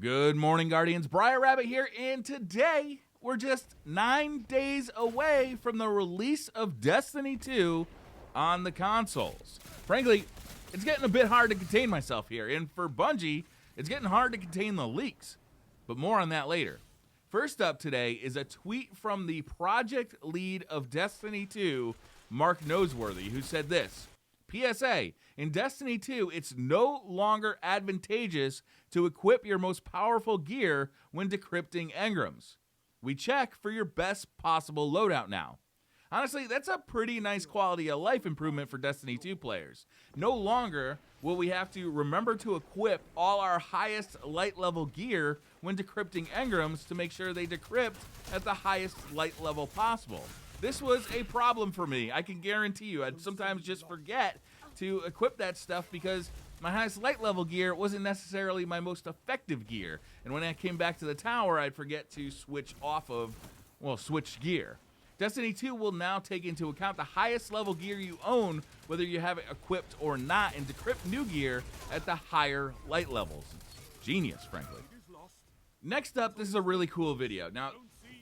Good morning, Guardians. Briar Rabbit here, and today we're just 9 days away from the release of Destiny 2 on the consoles. Frankly, it's getting a bit hard to contain myself here, and for Bungie, it's getting hard to contain the leaks. But more on that later. First up today is a tweet from the project lead of Destiny 2, Mark Noseworthy, who said this: PSA, in Destiny 2, it's no longer advantageous to equip your most powerful gear when decrypting engrams. We check for your best possible loadout now. Honestly, that's a pretty nice quality of life improvement for Destiny 2 players. No longer will we have to remember to equip all our highest light level gear when decrypting engrams to make sure they decrypt at the highest light level possible. This was a problem for me. I can guarantee you I'd sometimes just forget to equip that stuff because my highest light level gear wasn't necessarily my most effective gear. And when I came back to the tower, I'd forget to switch gear. Destiny 2 will now take into account the highest level gear you own, whether you have it equipped or not, and decrypt new gear at the higher light levels. It's genius, frankly. Next up, this is a really cool video. Now,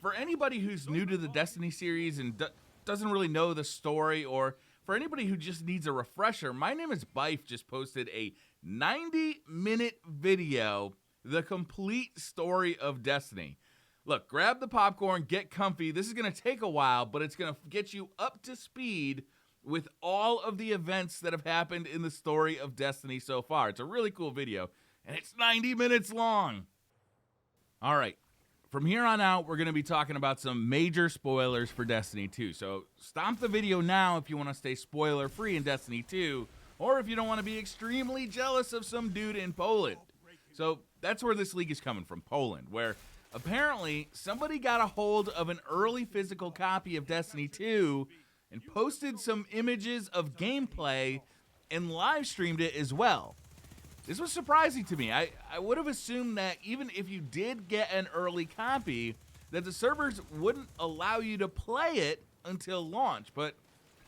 for anybody who's new to the Destiny series and doesn't really know the story, or for anybody who just needs a refresher, my name is Bife just posted a 90-minute video, the complete story of Destiny. Look, grab the popcorn, get comfy. This is going to take a while, but it's going to get you up to speed with all of the events that have happened in the story of Destiny so far. It's a really cool video, and it's 90 minutes long. All right, from here on out, we're going to be talking about some major spoilers for Destiny 2. So stop the video now if you want to stay spoiler-free in Destiny 2, or if you don't want to be extremely jealous of some dude in Poland. So that's where this leak is coming from, Poland, where apparently somebody got a hold of an early physical copy of Destiny 2 and posted some images of gameplay and live streamed it as well. This was surprising to me. I would have assumed that even if you did get an early copy, that the servers wouldn't allow you to play it until launch, but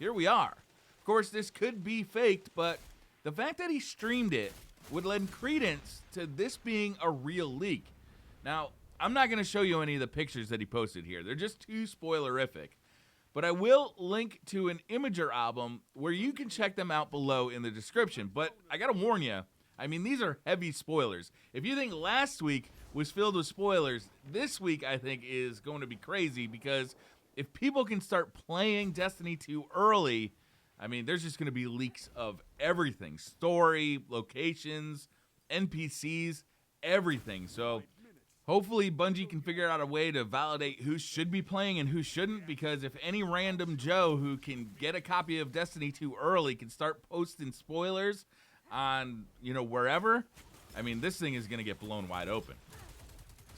here we are. Of course, this could be faked, but the fact that he streamed it would lend credence to this being a real leak. Now, I'm not going to show you any of the pictures that he posted here. They're just too spoilerific. But I will link to an Imager album where you can check them out below in the description. But I got to warn you, I mean, these are heavy spoilers. If you think last week was filled with spoilers, this week I think is going to be crazy, because if people can start playing Destiny 2 early, I mean, there's just going to be leaks of everything. Story, locations, NPCs, everything. So hopefully Bungie can figure out a way to validate who should be playing and who shouldn't, because if any random Joe who can get a copy of Destiny 2 early can start posting spoilers on, wherever, I mean, this thing is going to get blown wide open.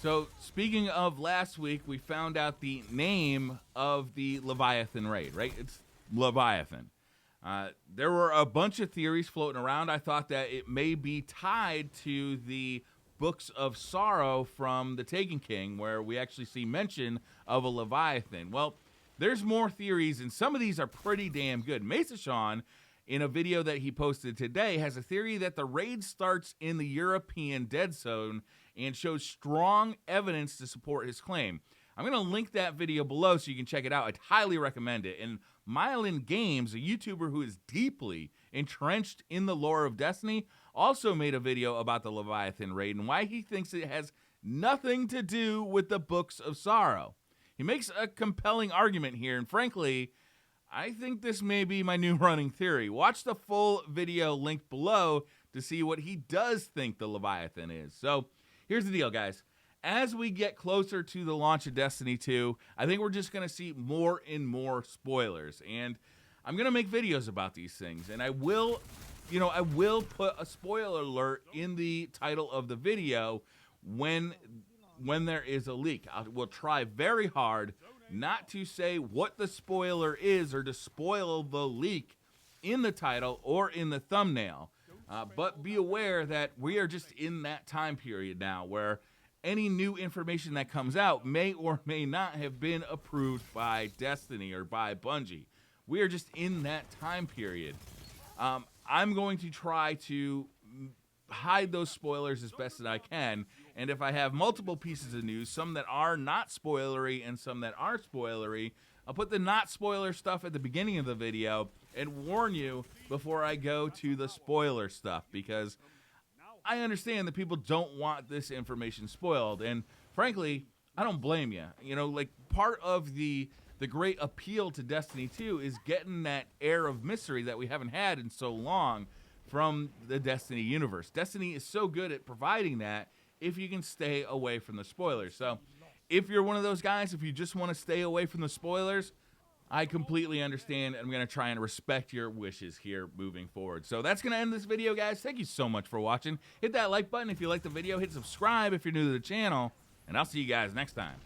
So speaking of last week, we found out the name of the Leviathan raid, right? It's Leviathan. There were a bunch of theories floating around. I thought that it may be tied to the Books of Sorrow from the Taken King, where we actually see mention of a Leviathan. Well, there's more theories, and some of these are pretty damn good. Mesa Sean, in a video that he posted today, has a theory that the raid starts in the European Dead Zone and shows strong evidence to support his claim. I'm going to link that video below so you can check it out. I'd highly recommend it. And Myelin Games, a YouTuber who is deeply entrenched in the lore of Destiny, also made a video about the Leviathan raid and why he thinks it has nothing to do with the Books of Sorrow. He makes a compelling argument here, and frankly, I think this may be my new running theory. Watch the full video linked below to see what he does think the Leviathan is. So here's the deal, guys. As we get closer to the launch of Destiny 2, I think we're just going to see more and more spoilers. And I'm going to make videos about these things. And I will put a spoiler alert in the title of the video when there is a leak. I will try very hard not to say what the spoiler is or to spoil the leak in the title or in the thumbnail. But be aware that we are just in that time period now where any new information that comes out may or may not have been approved by Destiny or by Bungie. We are just in that time period. I'm going to try to hide those spoilers as best as I can And if I have multiple pieces of news, some that are not spoilery and some that are spoilery, I'll put the not spoiler stuff at the beginning of the video and warn you before I go to the spoiler stuff, because I understand that people don't want this information spoiled, and frankly, I don't blame you. You know, like, part of the great appeal to Destiny 2 is getting that air of mystery that we haven't had in so long from the Destiny universe. Destiny is so good at providing that if you can stay away from the spoilers. So if you're one of those guys, if you just want to stay away from the spoilers, I completely understand. I'm going to try and respect your wishes here moving forward. So that's going to end this video, guys. Thank you so much for watching. Hit that like button if you like the video. Hit subscribe if you're new to the channel. And I'll see you guys next time.